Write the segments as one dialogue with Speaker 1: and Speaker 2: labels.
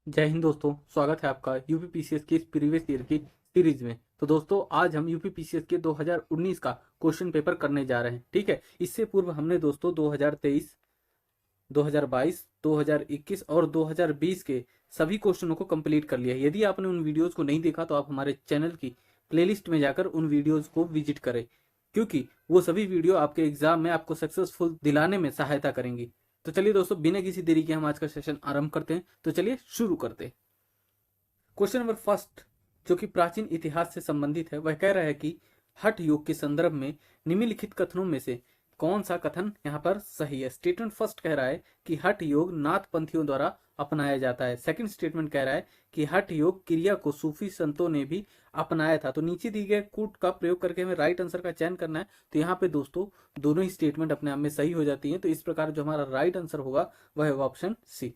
Speaker 1: जय हिंद दोस्तों, स्वागत है आपका यूपीपीसीएस के इस प्रीवियस ईयर की सीरीज में। तो दोस्तों आज हम यूपीपीसीएस के 2019 का क्वेश्चन पेपर करने जा रहे हैं। ठीक है, इससे पूर्व हमने दोस्तों 2023, 2022, 2021 और 2020 के सभी क्वेश्चनों को कंप्लीट कर लिया है। यदि आपने उन वीडियोस को नहीं देखा तो आप हमारे चैनल की प्लेलिस्ट में जाकर उन वीडियोस को विजिट करें, क्योंकि वो सभी वीडियो आपके एग्जाम में आपको सक्सेसफुल दिलाने में सहायता करेंगी। तो चलिए दोस्तों, बिना किसी देरी के हम आज का सेशन आरंभ करते हैं। तो चलिए शुरू करते हैं। क्वेश्चन नंबर फर्स्ट, जो कि प्राचीन इतिहास से संबंधित है, वह कह रहा है कि हठ योग के संदर्भ में निम्नलिखित कथनों में से कौन सा कथन यहाँ पर सही है। स्टेटमेंट फर्स्ट कह रहा है कि हठ योग नाथ पंथियों द्वारा अपनाया जाता है। सेकंड स्टेटमेंट कह रहा है कि हठ योग क्रिया को सूफी संतों ने भी अपनाया था। तो नीचे दिए गए कूट का प्रयोग करके हमें राइट आंसर का चयन करना है। तो यहाँ पे दोस्तों दोनों ही स्टेटमेंट अपने आप में सही हो जाती है। तो इस प्रकार जो हमारा राइट आंसर होगा वह होगा ऑप्शन सी।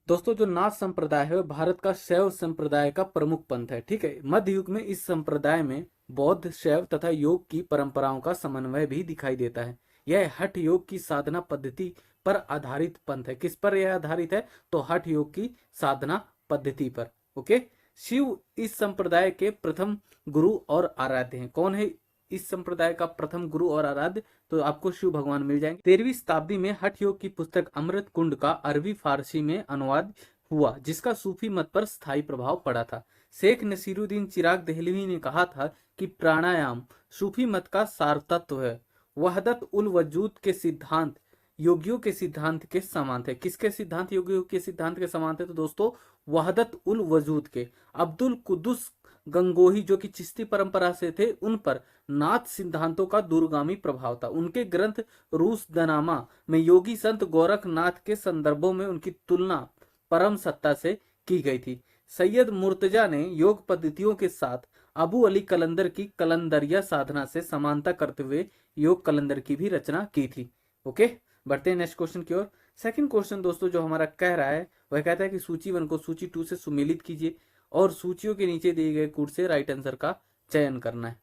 Speaker 1: दोस्तों जो नाथ संप्रदाय है वह भारत का शैव संप्रदाय का प्रमुख पंथ है। ठीक है, मध्य युग में इस संप्रदाय में बौद्ध, शैव तथा योग की परंपराओं का समन्वय भी दिखाई देता है। यह हठ योग की साधना पद्धति पर आधारित पंथ है। किस पर यह आधारित है? तो हठ योग की साधना पद्धति पर। ओके, शिव इस संप्रदाय के प्रथम गुरु और आराध्य हैं। कौन है इस संप्रदाय का प्रथम गुरु और आराध्य? तो आपको शिव भगवान मिल जाएंगे। 13वीं शताब्दी में हठ योग की पुस्तक अमृत कुंड का अरबी फारसी में अनुवाद हुआ, जिसका सूफी मत पर स्थायी प्रभाव पड़ा था। शेख नसीरुद्दीन चिराग दहलवी ने कहा था कि प्राणायाम सूफी मत का सार तत्व है। वहदत उल वजूद के सिद्धांत योगियों के सिद्धांत के समान थे। किसके सिद्धांत योगियों के सिद्धांत के समान थे? तो दोस्तों वहदत उल वजूद के। अब्दुल कुद्दुस गंगोही जो कि चिश्ती परंपरा से थे, उन पर नाथ सिद्धांतों का दूरगामी प्रभाव था। उनके ग्रंथ रूस दनामा में योगी संत गोरखनाथ के संदर्भों में उनकी तुलना परम सत्ता से की गई थी। सैयद मुर्तजा ने योग पद्धतियों के साथ अबू अली कलंदर की कलंदरिया साधना से समानता करते हुए योग कलंदर की भी रचना की थी। ओके, बढ़ते हैं नेक्स्ट क्वेश्चन की ओर। सेकंड क्वेश्चन दोस्तों जो हमारा कह रहा है वह कहता है कि सूची 1 को सूची 2 से सुमेलित कीजिए और सूचियों के नीचे दिए गए कूट से राइट आंसर का चयन करना है।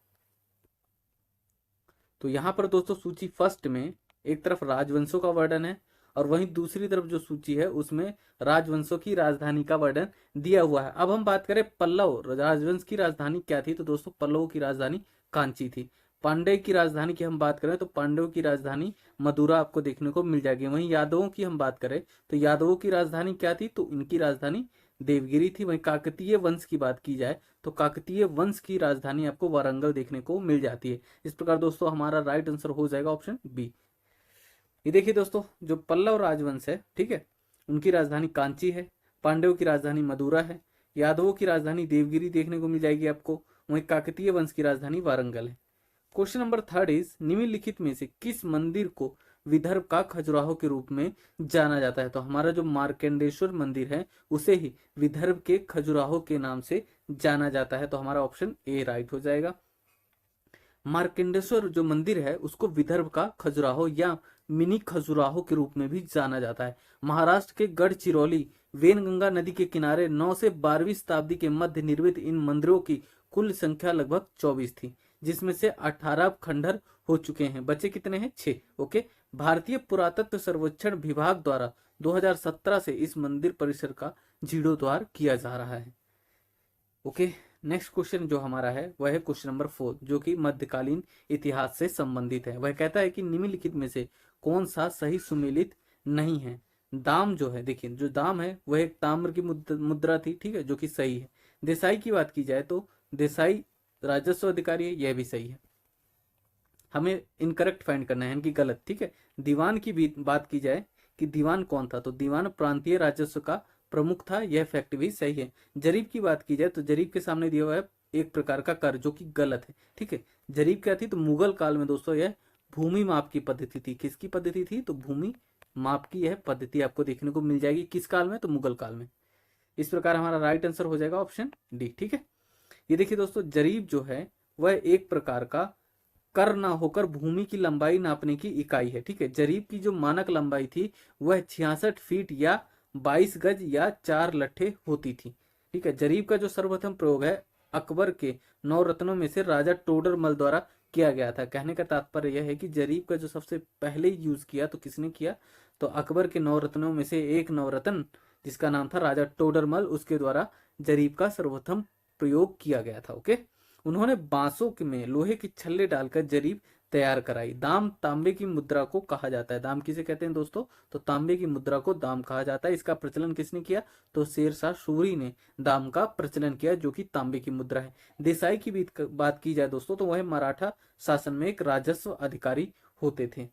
Speaker 1: तो यहाँ पर दोस्तों सूची फर्स्ट में एक तरफ राजवंशों का वर्णन है और वहीं दूसरी तरफ जो सूची है उसमें राजवंशों की राजधानी का वर्णन दिया हुआ है। अब हम बात करें पल्लव राजवंश की राजधानी क्या थी? तो दोस्तों पल्लवों की राजधानी कांची थी। पांडव की राजधानी की हम बात करें तो पांडवों की राजधानी मदुरा आपको देखने को मिल जाएगी। वहीं यादवों की हम बात करें तो यादवों की राजधानी क्या थी? तो इनकी राजधानी देवगिरी थी। वहीं काकतीय वंश की बात की जाए तो काकतीय वंश की राजधानी आपको वारंगल देखने को मिल जाती है। इस प्रकार दोस्तों हमारा राइट आंसर हो जाएगा ऑप्शन बी। ये देखिए दोस्तों, जो पल्लव राजवंश है, ठीक है, उनकी राजधानी कांची है, पांडवों की राजधानी मदुरा है, यादवों की राजधानी देवगिरी देखने को मिल जाएगी आपको, वहीं काकतीय वंश की राजधानी वारंगल है। क्वेश्चन नंबर थर्ड इज निम्नलिखित में से किस मंदिर को विदर्भ का खजुराहो के रूप में जाना जाता है? तो हमारा जो मार्कंडेश्वर मंदिर है उसे ही विदर्भ के खजुराहो के नाम से जाना जाता है। तो हमारा ऑप्शन ए राइट हो जाएगा। मार्कंडेश्वर जो मंदिर है उसको विदर्भ का खजुराहो या मिनी खजुराहो के रूप में भी जाना जाता है। महाराष्ट्र के गढ़चिरौली वेनगंगा नदी के किनारे 9 से 12वीं शताब्दी के मध्य निर्मित इन मंदिरों की कुल संख्या लगभग 24 थी, जिसमें से 18 खंडहर हो चुके हैं। बचे कितने हैं? 6। ओके, भारतीय पुरातत्व सर्वेक्षण विभाग द्वारा 2017 से इस मंदिर परिसर का जीर्णोद्धार किया जा रहा है। ओके, नेक्स्ट क्वेश्चन जो हमारा है वह है क्वेश्चन नंबर 4, जो कि मध्यकालीन इतिहास से संबंधित है। वह कहता है कि निम्नलिखित में से कौन सा सही सुमेलित नहीं है? दाम जो है, देखिए जो दाम है वह एक ताम्र की मुद्रा थी, ठीक है, जो कि सही है। देसाई की बात की जाए तो देसाई राजस्व अधिकारी है, यह भी सही है। हमें इनकरेक्ट फाइंड करना है, यानी कि गलत। ठीक है, दीवान की भी बात की जाए कि दीवान कौन था, तो दीवान प्रांतीय राजस्व का प्रमुख था, यह फैक्ट भी सही है। जरीब की बात की जाए तो जरीब के सामने दिया हुआ है एक प्रकार का कर, जो कि गलत है। ठीक है, जरीब क्या थी? तो मुगल काल में दोस्तों यह भूमि माप की पद्धति थी। किसकी पद्धति थी? तो भूमि माप की यह पद्धति आपको देखने को मिल जाएगी। किस काल में? तो मुगल काल में। इस प्रकार हमारा राइट आंसर हो जाएगा ऑप्शन डी। ठीक है, ये देखिए दोस्तों, जरीब जो है वह एक प्रकार का कर ना होकर भूमि की लंबाई नापने की इकाई है। ठीक है, जरीब की जो मानक लंबाई थी वह 66 फीट या 22 गज या 4 लट्ठे होती थी। ठीक है, जरीब का जो सर्वप्रथम प्रयोग है अकबर के 9 रत्नों में से राजा टोडरमल द्वारा किया गया था। कहने का तात्पर्य यह है कि जरीब का जो सबसे पहले यूज किया तो किसने किया, तो अकबर के नवरत्नों में से एक नवरत्न जिसका नाम था राजा टोडरमल, उसके द्वारा जरीब का सर्वप्रथम प्रयोग किया गया था। ओके, उन्होंने बांसों में लोहे की छल्ले डालकर जरीब तैयार कराई। दाम तांबे की मुद्रा को कहा जाता है। दाम किसे कहते हैं दोस्तों, तो तांबे की मुद्रा को दाम कहा जाता है। इसका प्रचलन किसने किया, तो शेरशाह सूरी ने दाम का प्रचलन किया, जो कि तांबे की मुद्रा है। देसाई की भी बात की जाए दोस्तों, तो वह मराठा शासन में एक राजस्व अधिकारी होते थे।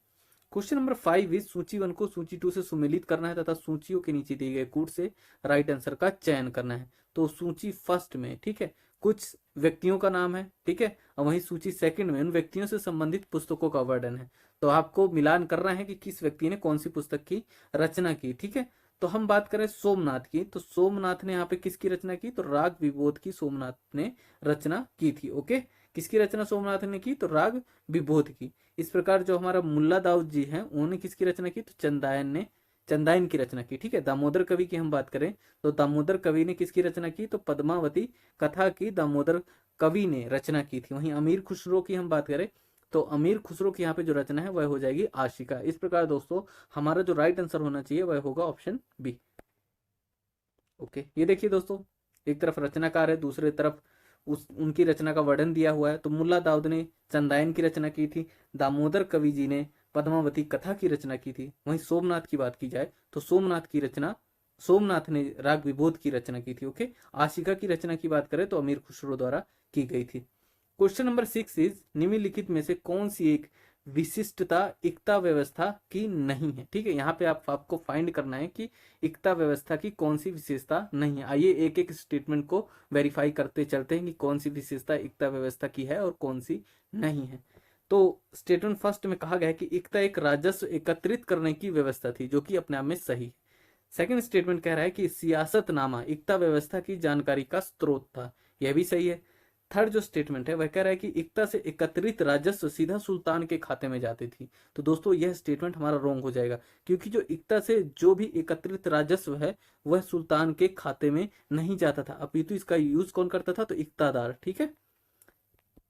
Speaker 1: क्वेश्चन नंबर 5 इज सूची 1 को सूची 2 से सुमेलित करना है तथा सूचियों के नीचे दिए गए कूट से राइट आंसर का चयन करना है। तो सूची फर्स्ट में, ठीक है, कुछ व्यक्तियों का नाम है, ठीक है, और वहीं सूची सेकंड में उन व्यक्तियों से संबंधित पुस्तकों का वर्णन है। तो आपको मिलान करना है कि किस व्यक्ति ने कौन सी पुस्तक की रचना की। ठीक है, तो हम बात करें सोमनाथ की, तो सोमनाथ ने यहाँ पे किसकी रचना की, तो राग विबोध की सोमनाथ ने रचना की थी। ओके, किसकी रचना सोमनाथ ने की, तो राग विबोध की। इस प्रकार जो हमारा मुल्ला दाऊद जी हैं, उन्होंने किसकी रचना की, तो चंदायन ने चंदायन की रचना की। ठीक है, दामोदर कवि की हम बात करें तो दामोदर कवि ने किसकी रचना की, तो पद्मावती कथा की दामोदर कवि ने रचना की थी। वहीं अमीर खुसरो की हम बात करें तो अमीर खुसरो की यहाँ पे जो रचना है वह हो जाएगी आशिका। इस प्रकार दोस्तों हमारा जो राइट आंसर होना चाहिए वह होगा ऑप्शन बी। ओके, ये देखिए दोस्तों, एक तरफ रचनाकार है, दूसरे तरफ उनकी रचना का वर्णन दिया हुआ है। तो मुल्ला दाऊद ने चंदायन की रचना की थी, दामोदर कवि जी ने पद्मावती कथा की रचना की थी। वहीं सोमनाथ की बात की जाए तो सोमनाथ ने राग विबोध की रचना की थी। ओके, आशिका की रचना की बात करें तो अमीर खुसरो द्वारा की गई थी। क्वेश्चन नंबर 6 इज निम्नलिखित में से कौन सी एक विशिष्टता इक्ता व्यवस्था की नहीं है। ठीक है, यहाँ पे आपको फाइंड करना है कि इक्ता व्यवस्था की कौन सी विशेषता नहीं है। आइए एक एक स्टेटमेंट को वेरीफाई करते चलते हैं कि कौन सी विशेषता इक्ता व्यवस्था की है और कौन सी नहीं है। तो स्टेटमेंट फर्स्ट में कहा गया है कि इक्ता एक राजस्व एकत्रित करने की व्यवस्था थी, जो कि अपने आप में सही है। सेकंड स्टेटमेंट कह रहा है कि सियासतनामा इक्ता व्यवस्था की जानकारी का स्रोत था, यह भी सही है। थर्ड जो स्टेटमेंट है वह कह रहा है कि इक्ता से एकत्रित राजस्व सीधा सुल्तान के खाते में जाती थी। तो दोस्तों यह स्टेटमेंट हमारा रॉन्ग हो जाएगा, क्योंकि जो इक्ता से जो भी एकत्रित राजस्व है वह सुल्तान के खाते में नहीं जाता था, अपितु इसका यूज कौन करता था, तो इक्तादार। ठीक है,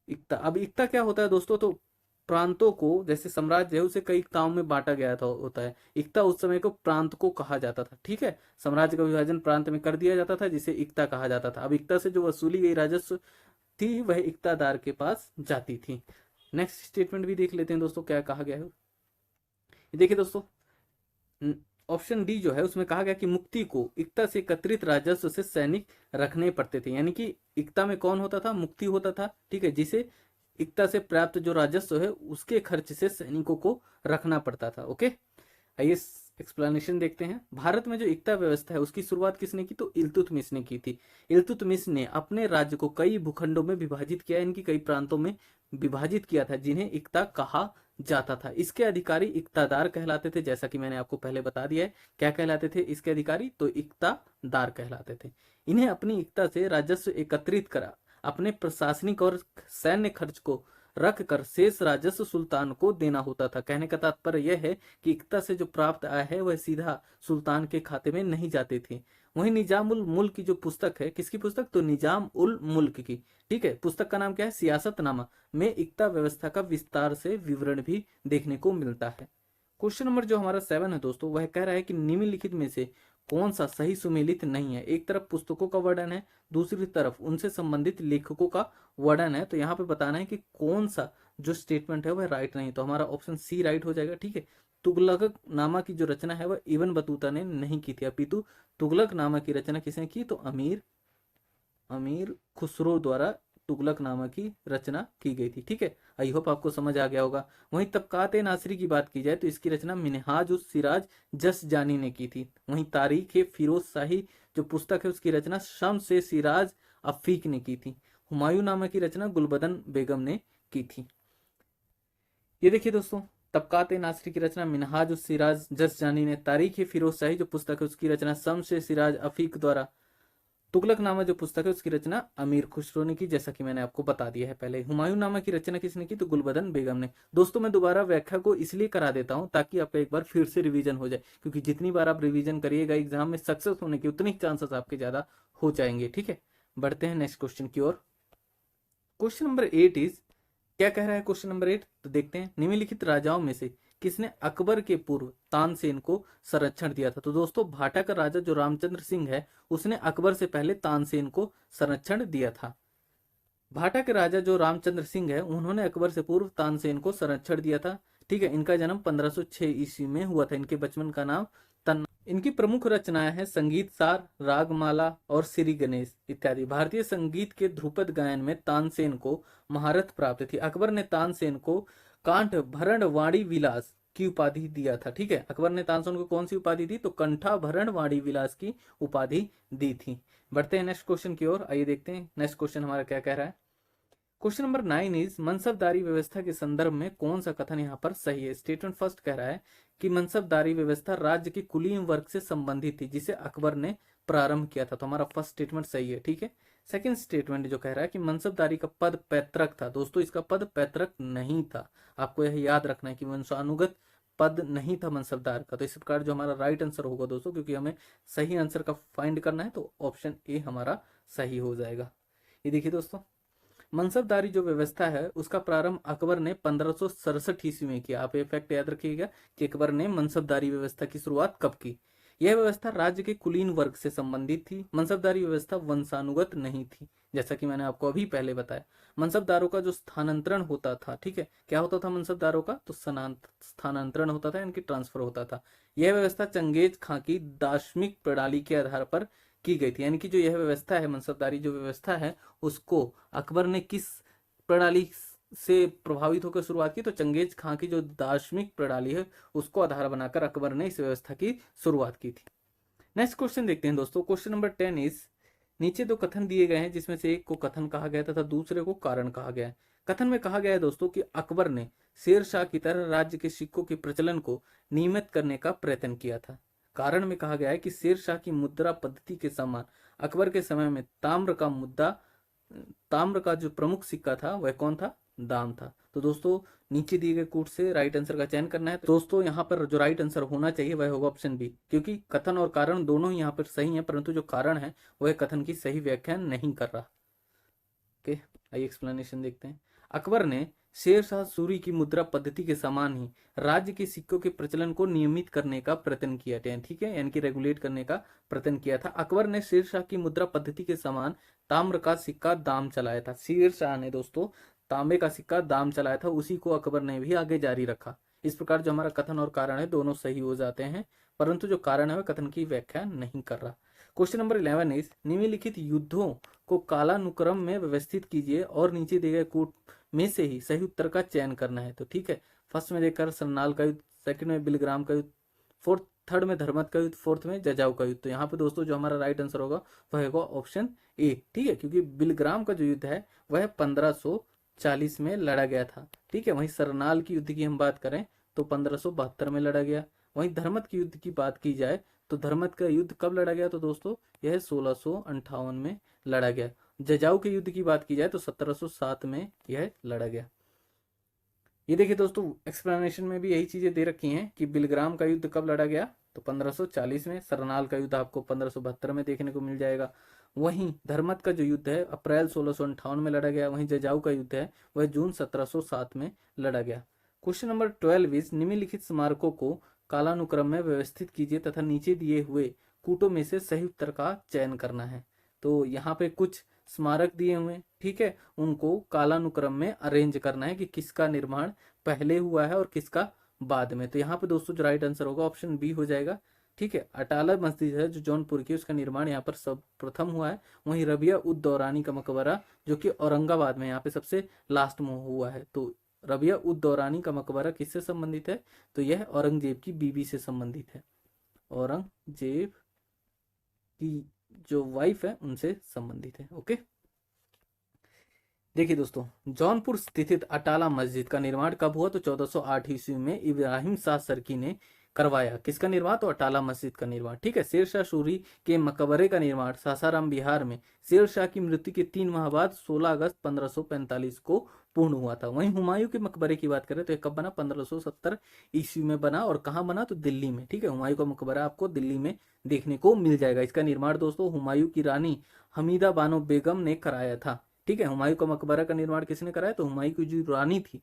Speaker 1: इक्ता, अब इक्ता क्या होता है दोस्तों, तो प्रांतों को, जैसे साम्राज्य है उसे कई इक्ताओं में बांटा गया था होता है। इक्ता उस समय को प्रांत को कहा जाता था। ठीक है, साम्राज्य का विभाजन प्रांत में कर दिया जाता था जिसे इक्ता कहा जाता था। अब इक्ता से जो वसूली गई राजस्व थी वह इक्तादार के पास जाती थी। नेक्स्ट स्टेटमेंट भी देख लेते हैं दोस्तों क्या कहा गया है। देखिए दोस्तों, ऑप्शन डी जो है उसमें कहा गया कि मुक्ति को इक्ता से एकत्रित राजस्व से सैनिक रखने पड़ते थे। यानी कि इक्ता में कौन होता था, मुक्ति होता था। ठीक है, जिसे इक्ता से प्राप्त जो राजस्व है उसके खर्च से सैनिकों को रखना पड़ता था। ओके, आइए एक्सप्लेनेशन देखते हैं। भारत में जो इक्ता व्यवस्था है उसकी शुरुआत किसने की, तो इल्तुतमिश ने की थी। इल्तुतमिश ने अपने राज्य को कई भूखंडों में विभाजित किया, इनकी कई प्रांतों में विभाजित किया था जिन्हें इक्ता कहा जाता था। इसके अधिकारी इक्तादार कहलाते थे, जैसा कि मैंने आपको पहले बता दिया है। क्या कहलाते थे इसके अधिकारी, तो इक्तादार कहलाते थे। इन्हें अपनी इक्ता से राजस्व एकत्रित करा अपने प्रशासनिक और सैन्य खर्च को रख कर शेष राजस्व सुल्तान को देना होता था। कहने का तात्पर्य यह है कि इक्ता से जो प्राप्त आय है वह सीधा सुल्तान के खाते में नहीं जाते थे। वहीं निजाम उल मुल्क की जो पुस्तक है, किसकी पुस्तक, तो निजाम उल मुल्क की। ठीक है, पुस्तक का नाम क्या है, सियासतनामा, में इक्ता व्यवस्था का विस्तार से विवरण भी देखने को मिलता है। क्वेश्चन नंबर जो हमारा 7 है दोस्तों, वह कह रहा है कि निम्नलिखित में से कौन सा सही सुमेलित नहीं है। एक तरफ पुस्तकों का वर्णन है, दूसरी तरफ उनसे संबंधित लेखकों का वर्णन है। तो यहाँ पे बताना है कि कौन सा जो स्टेटमेंट है वह राइट नहीं। तो हमारा ऑप्शन सी राइट हो जाएगा। ठीक है, तुगलक नामा की जो रचना है वह इब्न बतूता ने नहीं की थी, अपितु तुगलक नामा की रचना किसने की, तो अमीर खुसरो द्वारा तुगलकनामा की रचना की गई थी। ठीक है, आई होप आपको समझ आ गया होगा। वहीं तबकात नासरी की बात की जाए तो इसकी रचना मिनहाज उस सिराज जस जानी ने की थी। वहीं तारीख फिरोज शाही जो पुस्तक है उसकी रचना शम्स से सिराज अफीक ने की थी। हुमायूं नामा की रचना गुलबदन बेगम ने की थी। ये देखिए दोस्तों, तबकात नासरी की रचना मिनहाज उस सिराज जस जानी ने, तारीख फिरोज शाही जो पुस्तक है उसकी रचना शम्स से सिराज अफीक द्वारा, तुगलकनामा जो पुस्तक है उसकी रचना अमीर खुसरो ने की, जैसा कि मैंने आपको बता दिया है पहले। हुमायूं नामा की रचना किसने की, तो गुलबदन बेगम ने। दोस्तों मैं दोबारा व्याख्या को इसलिए करा देता हूं ताकि आपका एक बार फिर से रिवीजन हो जाए, क्योंकि जितनी बार आप रिवीजन करिएगा एग्जाम में सक्सेस होने के उतने चांसेस आपके ज्यादा हो जाएंगे। ठीक है, बढ़ते हैं नेक्स्ट क्वेश्चन की ओर। क्वेश्चन नंबर 8 इज क्या कह रहा है क्वेश्चन नंबर 8, तो देखते हैं। निम्नलिखित राजाओं में से किसने अकबर के पूर्व तानसेन को संरक्षण दिया था? तो दोस्तों भाटा का राजा जो रामचंद्र सिंह है उसने अकबर से पहले तानसेन को संरक्षण दिया था। भाटा के राजा जो रामचंद्र सिंह है उन्होंने अकबर से पूर्व तानसेन को संरक्षण दिया था। ठीक है, इनका जन्म 1506 ईस्वी में हुआ था। इनके बचपन का नाम तन्ना। इनकी प्रमुख रचनाएं हैं संगीत सार, रागमाला और श्री गणेश इत्यादि। भारतीय संगीत के ध्रुपद गायन में तानसेन को महारत प्राप्त थी। अकबर ने तानसेन को कांठ भरण वाणी विलास की उपाधि दिया था। ठीक है, अकबर ने तानसेन को कौन सी उपाधि दी? तो कंठा भरण वाणी विलास की उपाधि दी थी। बढ़ते हैं नेक्स्ट क्वेश्चन की ओर। आइए देखते हैं नेक्स्ट क्वेश्चन हमारा क्या कह रहा है। क्वेश्चन नंबर 9 इज मनसबदारी व्यवस्था के संदर्भ में कौन सा कथन यहाँ पर सही है? स्टेटमेंट फर्स्ट कह रहा है कि मनसबदारी व्यवस्था राज्य के कुलीन वर्ग से संबंधित थी जिसे अकबर ने प्रारंभ किया था। तो हमारा फर्स्ट स्टेटमेंट सही है। ठीक है, सेकंड स्टेटमेंट जो कह रहा है कि मनसबदारी का पद पैतृक था। दोस्तों इसका पद पैतृक नहीं था, आपको यह याद रखना है कि वंशानुगत पद नहीं था मनसबदार का। तो इस प्रकार जो हमारा राइट आंसर होगा दोस्तों, क्योंकि हमें सही आंसर का फाइंड करना है, तो ऑप्शन ए हमारा सही हो जाएगा। ये देखिए दोस्तों, मनसबदारी जो व्यवस्था है उसका प्रारंभ अकबर ने 1567 ईस्वी में किया। आप ये फैक्ट याद रखिएगा कि अकबर ने मनसबदारी व्यवस्था की शुरुआत कब की। यह व्यवस्था राज्य के कुलीन वर्ग से संबंधित थी। मनसबदारी व्यवस्था वंशानुगत नहीं थी, जैसा कि मैंने आपको अभी पहले बताया। मनसबदारों का जो स्थानांतरण होता था, ठीक है, क्या होता था मनसबदारों का? तो स्थानांतरण होता था, इनकी ट्रांसफर होता था। यह व्यवस्था चंगेज खां की दार्शनिक प्रणाली के आधार पर की गई थी। यानी कि जो यह व्यवस्था है, मनसबदारी जो व्यवस्था है, उसको अकबर ने किस प्रणाली से प्रभावित होकर शुरुआत की? तो चंगेज खां की जो दार्शनिक प्रणाली है उसको आधार बनाकर अकबर ने इस व्यवस्था की शुरुआत की थी। नेक्स्ट क्वेश्चन देखते हैं दोस्तों। क्वेश्चन नंबर 10 इज, नीचे दो कथन दिए गए हैं जिसमें से एक को कथन कहा गया तथा दूसरे को कारण कहा गया है। कथन में कहा गया है दोस्तों कि अकबर ने शेर शाह की तरह राज्य के सिक्कों के प्रचलन को नियमित करने का प्रयत्न किया था। कारण में कहा गया है कि शेर शाह की मुद्रा पद्धति के समान अकबर के समय में ताम्र का जो प्रमुख सिक्का था वह कौन था? दाम था। तो दोस्तों नीचे दिए गए कोट से राइट आंसर का चयन करना है। तो दोस्तों यहाँ पर जो राइट आंसर होना चाहिए वह होगा ऑप्शन बी, क्योंकि कथन और कारण दोनों ही यहाँ पर सही हैं, परंतु जो कारण है वह कथन की सही व्याख्या नहीं कर रहा। ओके, आइए एक्सप्लेनेशन देखते हैं। अकबर ने शेर शाह सूरी की मुद्रा पद्धति के समान ही राज्य के सिक्कों के प्रचलन को नियमित करने का प्रयत्न किया था। ठीक है, यानी कि रेगुलेट करने का प्रयत्न किया था। अकबर ने शेर शाह की मुद्रा पद्धति के समान ताम्र का सिक्का दाम चलाया था। शेर शाह ने दोस्तों तांबे का सिक्का दाम चलाया था, उसी को अकबर ने भी आगे जारी रखा। इस प्रकार जो हमारा कथन और कारण है दोनों सही हो जाते हैं, परंतु जो कारण है वह कथन की व्याख्या नहीं कर रहा। क्वेश्चन नंबर 11 इज, निम्नलिखित युद्धों को कालानुक्रम में व्यवस्थित कीजिए और नीचे दिए गए कोट में से ही सही उत्तर का चयन करना है। तो ठीक है, फर्स्ट में देखकर सरनाल का युद्ध, सेकंड में बिलग्राम का युद्ध, थर्ड में धर्मत का युद्ध, फोर्थ में जजाऊ का युद्ध। तो यहाँ पे दोस्तों जो हमारा राइट आंसर होगा वह होगा ऑप्शन ए। ठीक है, क्योंकि बिलग्राम का जो युद्ध है वह 1540 में लड़ा गया था। ठीक है, वहीं सरनाल की युद्ध की हम बात करें तो 1572 में लड़ा गया। वहीं धर्मत की युद्ध की बात की जाए तो धर्मत का युद्ध कब लड़ा गया? तो दोस्तों यह 1658 में लड़ा गया। जजाऊ के युद्ध की बात की जाए तो 1707 में यह लड़ा गया। ये देखिए दोस्तों, एक्सप्लेनेशन में भी यही चीजें दे रखी हैं कि बिलग्राम का युद्ध कब लड़ा गया? तो 1540 में। सरनाल का युद्ध आपको 1572 में देखने को मिल जाएगा। वहीं धर्मत का जो युद्ध है अप्रैल 1658 में लड़ा गया। वहीं जजाऊ का युद्ध है वह जून 1707 में लड़ा गया। क्वेश्चन नंबर 12 इज, निम्नलिखित स्मारकों को कालानुक्रम में व्यवस्थित कीजिए तथा नीचे दिए हुए कूटों में से सही उत्तर का चयन करना है। तो यहाँ पे कुछ स्मारक दिए हुए हैं, ठीक है, उनको कालानुक्रम में अरेंज करना है कि किसका निर्माण पहले हुआ है और किसका बाद में। तो यहाँ पे दोस्तों जो राइट आंसर होगा ऑप्शन बी हो जाएगा। ठीक है, अटाला मस्जिद है जो जौनपुर की, उसका निर्माण यहाँ पर सब प्रथम हुआ है। वहीं रबिया उद दौरानी का मकबरा जो कि औरंगाबाद में यहाँ पे सबसे लास्ट में हुआ है। तो रबिया उद दौरानी का मकबरा किससे संबंधित है? तो यह औरंगजेब की बीबी से संबंधित है। औरंगजेब की जो वाइफ है उनसे संबंधित है। ओके, देखिए दोस्तों, जौनपुर स्थित अटाला मस्जिद का निर्माण कब हुआ? तो 1408 ईस्वी में इब्राहिम शाह सरकी ने करवाया। किसका निर्माण? तो अटाला मस्जिद का निर्माण। ठीक है, शेर शाह सूरी के मकबरे का निर्माण सासाराम बिहार में शेर शाह की मृत्यु के 3 माह बाद 16 अगस्त 1545 को पूर्ण हुआ था। वहीं हुमायूं के मकबरे की बात करें तो यह कब बना? 1570 ईस्वी में बना। और कहाँ बना? तो दिल्ली में। ठीक है, हुमायूं का मकबरा आपको दिल्ली में देखने को मिल जाएगा। इसका निर्माण दोस्तों हुमायूं की रानी हमीदा बानो बेगम ने कराया था। ठीक है। हुमायूं का मकबरा का निर्माण किसने कराया? तो हुमायूं की जो रानी थी,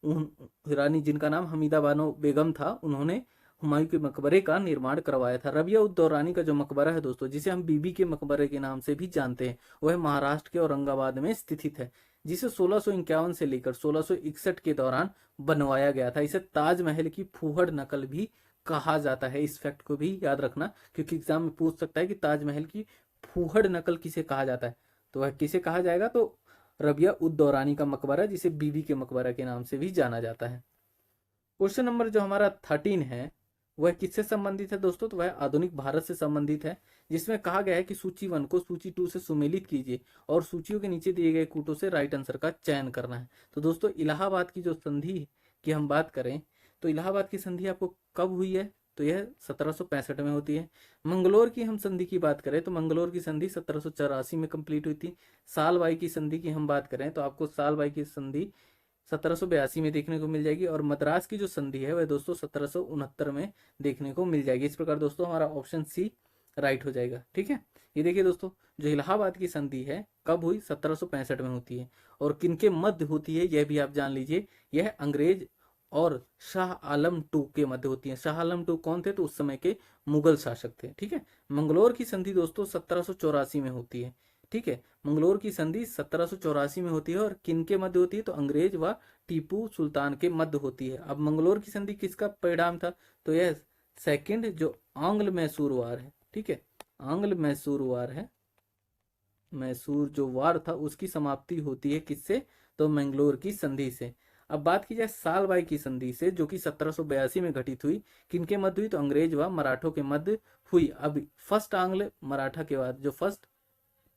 Speaker 1: उन रानी जिनका नाम हमीदा बानो बेगम था, उन्होंने हुमायूं के मकबरे का निर्माण करवाया था। रबिया उद दौरानी का जो मकबरा है दोस्तों, जिसे हम बीबी के मकबरे के नाम से भी जानते हैं, वह महाराष्ट्र के औरंगाबाद में स्थित है, जिसे 1651 से लेकर 1661 के दौरान बनवाया गया था। इसे ताजमहल की फूहड़ नकल भी कहा जाता है। इस फैक्ट को भी याद रखना, क्योंकि एग्जाम में पूछ सकता है कि ताजमहल की फूहड़ नकल किसे कहा जाता है। तो वह किसे कहा जाएगा? तो रबिया उद दौरानी का मकबरा, जिसे बीबी के मकबरा के नाम से भी जाना जाता है। क्वेश्चन नंबर जो हमारा 13 है, वह किससे संबंधित है दोस्तों? तो वह आधुनिक भारत से संबंधित है, जिसमें कहा गया है कि सूची 1 को सूची 2 से सुमेलित कीजिए और सूचियों के नीचे दिए गए कूटों से राइट आंसर का चयन करना है। तो दोस्तों इलाहाबाद की जो संधि की हम बात करें, तो इलाहाबाद की संधि आपको कब हुई है? तो यह 1765 में होती है। मंगलोर की हम संधि की बात करें तो मंगलोर की संधि 1784 में कंप्लीट हुई थी। सालबाई की संधि की हम बात करें तो आपको सालबाई की संधि 1782 में देखने को मिल जाएगी, और मद्रास की जो संधि है वह दोस्तों 1769 में देखने को मिल जाएगी। इस प्रकार दोस्तों हमारा ऑप्शन सी राइट हो जाएगा। ठीक है, ये देखिए दोस्तों, जो इलाहाबाद की संधि है कब हुई? 1765 में होती है, और किनके मध्य होती है यह भी आप जान लीजिए, यह अंग्रेज और शाह आलम टू के मध्य होती है। शाह आलम टू कौन थे? तो उस समय के मुगल शासक थे। ठीक है, मंगलोर की संधि दोस्तों 1784 में होती है। ठीक है, मंगलोर की संधि 1784 में होती है, और किनके मध्य होती है? तो अंग्रेज व टीपू सुल्तान के मध्य होती है। अब मंगलोर की संधि किसका परिणाम था? तो यह सेकंड जो आंग्ल मैसूर वार है, ठीक है, आंग्ल मैसूर वार है, मैसूर जो वार था उसकी समाप्ति होती है किससे? तो मंगलोर की संधि से। अब बात की जाए सालबाई की संधि से, जो कि 1782 में घटित हुई, किनके मध्य हुई? तो अंग्रेज व मराठों के मध्य हुई। अब फर्स्ट आंग्ल मराठा के बाद जो फर्स्ट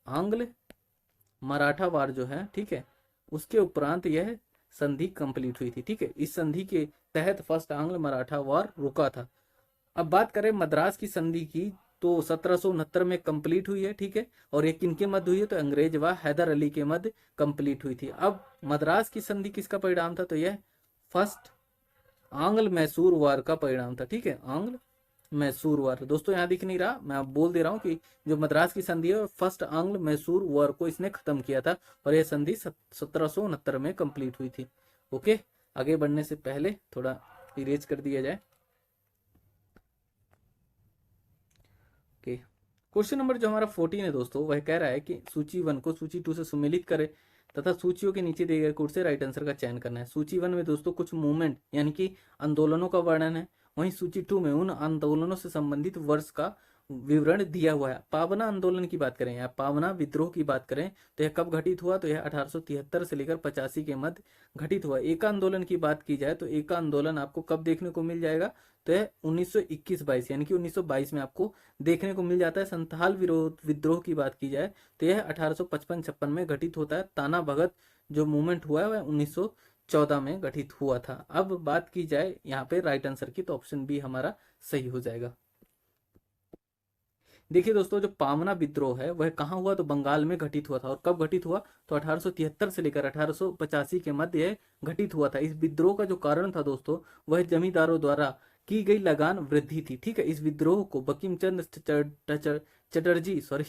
Speaker 1: आंग्ल मराठा वार जो है, ठीक है, उसके उपरांत यह संधि कंप्लीट हुई थी। ठीक है, इस संधि के तहत फर्स्ट आंग्ल मराठा वार रुका था। अब बात करें मद्रास की संधि की, तो 1769 में कंप्लीट हुई है। ठीक है, और ये किनके मध्य हुई है? तो अंग्रेज व हैदर अली के मध्य कंप्लीट हुई थी। अब मद्रास की संधि किसका परिणाम था? तो यह फर्स्ट आंग्ल मैसूर वार का परिणाम था। ठीक है, आंग्ल मैसूर वार। दोस्तों यहाँ दिख नहीं रहा, मैं आप बोल दे रहा हूँ कि जो मद्रास की संधि है फर्स्ट आंग्ल मैसूर वार को इसने खत्म किया था, और यह संधि 1769 में कंप्लीट हुई थी। ओके, आगे बढ़ने से पहले थोड़ा इरेज कर दिया जाए। ओके, क्वेश्चन नंबर जो हमारा 14 है दोस्तों, वह कह रहा है कि सूची 1 को सूची 2 से सुमेलित करें तथा सूचियों के नीचे दिए गए कोड से राइट आंसर का चयन करना है। सूची 1 में दोस्तों कुछ मूवमेंट यानी कि आंदोलनों का वर्णन है, वहीं सूची 2 में उन आंदोलनों से संबंधित वर्ष का विवरण दिया हुआ है। पावना आंदोलन की बात करें या पावना विद्रोह की बात करें तो यह कब घटित हुआ? तो यह 1873 से लेकर 85 के मध्य घटित हुआ। एका आंदोलन की बात की जाए तो एका आंदोलन आपको कब देखने को मिल जाएगा? तो यह 1921-22 यानी कि 1922 में आपको देखने को मिल जाता है। संथाल विरोध विद्रोह की बात की जाए तो यह 1855-56 में घटित होता है। ताना भगत जो मूवमेंट हुआ है वह 1914 में घटित हुआ था। अब बात की जाए यहाँ पे राइट आंसर की, तो ऑप्शन बी हमारा सही हो जाएगा। देखिए दोस्तों, जो पावना विद्रोह है वह कहाँ हुआ? तो बंगाल में घटित हुआ था। और कब घटित हुआ? तो 1873 से लेकर 1885 के मध्य यह घटित हुआ था। इस विद्रोह का जो कारण था दोस्तों, वह जमींदारों द्वारा की गई लगान वृद्धि थी। ठीक है, इस विद्रोह को बंकिम चंद्र चटर्जी, सॉरी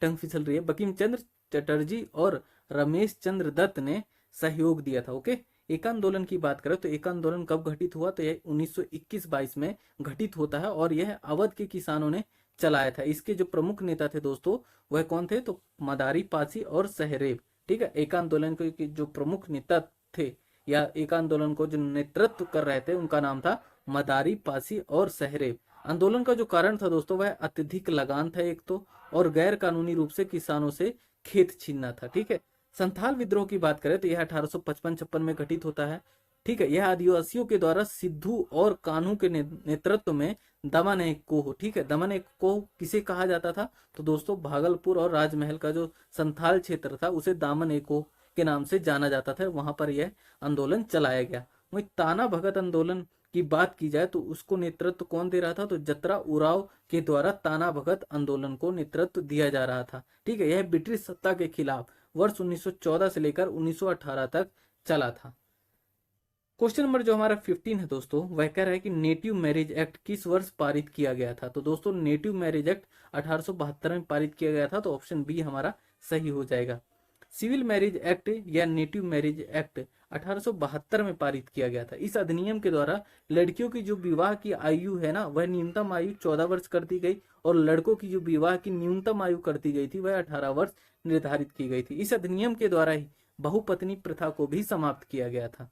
Speaker 1: टंग फिसल रही है, बंकिम चंद्र चटर्जी और रमेश चंद्र दत्त ने सहयोग दिया था। ओके, एक आंदोलन की बात करें तो एक आंदोलन कब घटित हुआ? तो यह 1921-22 में घटित होता है, और यह अवध के किसानों ने चलाया था। इसके जो प्रमुख नेता थे दोस्तों, वह कौन थे? तो मदारी पासी और सहरेब। ठीक है, एक आंदोलन के जो प्रमुख नेता थे या एक आंदोलन को जो नेतृत्व कर रहे थे, उनका नाम था मदारी पासी और सहरेब। आंदोलन का जो कारण था दोस्तों, वह अत्यधिक लगान था एक तो, और गैर कानूनी रूप से किसानों से खेत छीनना था। ठीक है, संथाल विद्रोह की बात करें तो यह 1855-56 में घटित होता है। ठीक है, यह आदिवासियों के द्वारा सिद्धू और कान्हू के नेतृत्व में दमन एक कोह, ठीक है, दमन एक कोह किसे कहा जाता था? तो दोस्तों भागलपुर और राजमहल का जो संथाल क्षेत्र था उसे दामन एक कोह के नाम से जाना जाता था। वहां पर यह आंदोलन चलाया गया। वही ताना भगत आंदोलन की बात की जाए तो उसको नेतृत्व कौन दे रहा था? तो जतरा उराव के द्वारा ताना भगत आंदोलन को नेतृत्व दिया जा रहा था। ठीक है, यह ब्रिटिश सत्ता के खिलाफ वर्ष 1914 से लेकर 1918 तक चला था। क्वेश्चन नंबर जो हमारा 15 है दोस्तों, वह कह रहा है कि नेटिव मैरिज एक्ट किस वर्ष पारित किया गया था? तो दोस्तों नेटिव मैरिज एक्ट 1872 में पारित किया गया था, तो ऑप्शन बी हमारा सही हो जाएगा। सिविल मैरिज एक्ट या नेटिव मैरिज एक्ट 1872 में पारित किया गया था। इस अधिनियम के द्वारा लड़कियों की जो विवाह की आयु है ना, वह न्यूनतम आयु 14 वर्ष कर दी गई और लड़कों की जो विवाह की न्यूनतम आयु कर दी गई थी वह 18 वर्ष निर्धारित की गई थी। इस अधिनियम के द्वारा ही बहुपत्नी प्रथा को भी समाप्त किया गया था।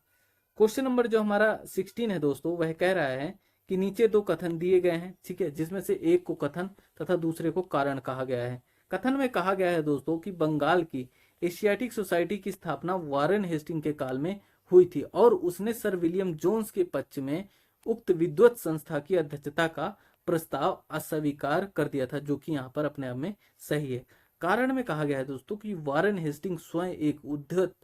Speaker 1: क्वेश्चन नंबर जो हमारा 16 है दोस्तों, वह कह रहा है कि नीचे दो कथन दिए गए हैं, ठीक है, जिसमें से एक को कथन तथा दूसरे को कारण कहा गया है। कथन में कहा गया है दोस्तों कि बंगाल की एशियाटिक सोसाइटी की स्थापना वारेन हेस्टिंग के काल में हुई थी और उसने सर विलियम जोन्स के पक्ष में उक्त विद्वत संस्था की अध्यक्षता का प्रस्ताव अस्वीकार कर दिया था, जो कि यहाँ पर अपने आप में सही है। कारण में कहा गया है दोस्तों कि वारेन हेस्टिंग स्वयं एक उद्धत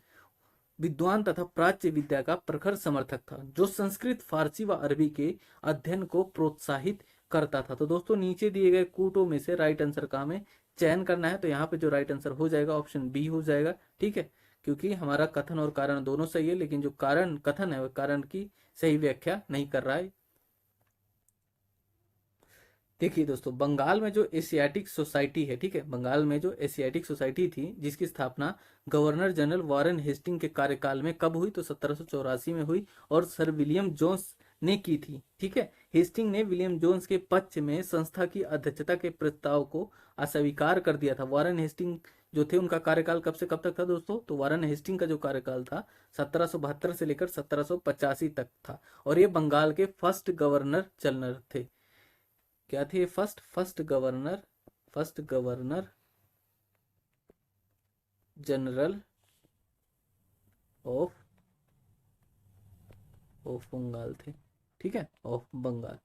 Speaker 1: विद्वान तथा प्राच्य विद्या का प्रखर समर्थक था, जो संस्कृत, फारसी व अरबी के अध्ययन को प्रोत्साहित करता था। तो दोस्तों नीचे दिए गए कूटों में से राइट आंसर का हमें चयन करना है। तो यहाँ पे जो राइट आंसर हो जाएगा ऑप्शन बी हो जाएगा, ठीक है, क्योंकि हमारा कथन और कारण दोनों सही है, लेकिन जो कारण कथन है वह कारण की सही व्याख्या नहीं कर रहा है। देखिए दोस्तों, बंगाल में जो एशियाटिक सोसाइटी है, ठीक है, बंगाल में जो एशियाटिक सोसाइटी थी जिसकी स्थापना गवर्नर जनरल वारेन हेस्टिंग के कार्यकाल में कब हुई, तो 1784 में हुई और सर विलियम जोन्स ने की थी, ठीक है। हेस्टिंग ने विलियम जोन्स के पक्ष में संस्था की अध्यक्षता के प्रस्ताव को अस्वीकार कर दिया था। वारेन हेस्टिंग जो थे उनका कार्यकाल कब से कब तक था दोस्तों, तो वारेन हेस्टिंग का जो कार्यकाल था 1772 से लेकर 1785 तक था और ये बंगाल के फर्स्ट गवर्नर जनरल थे। क्या थे? First governor general of Bengal थे, ठीक है, ऑफ बंगाल।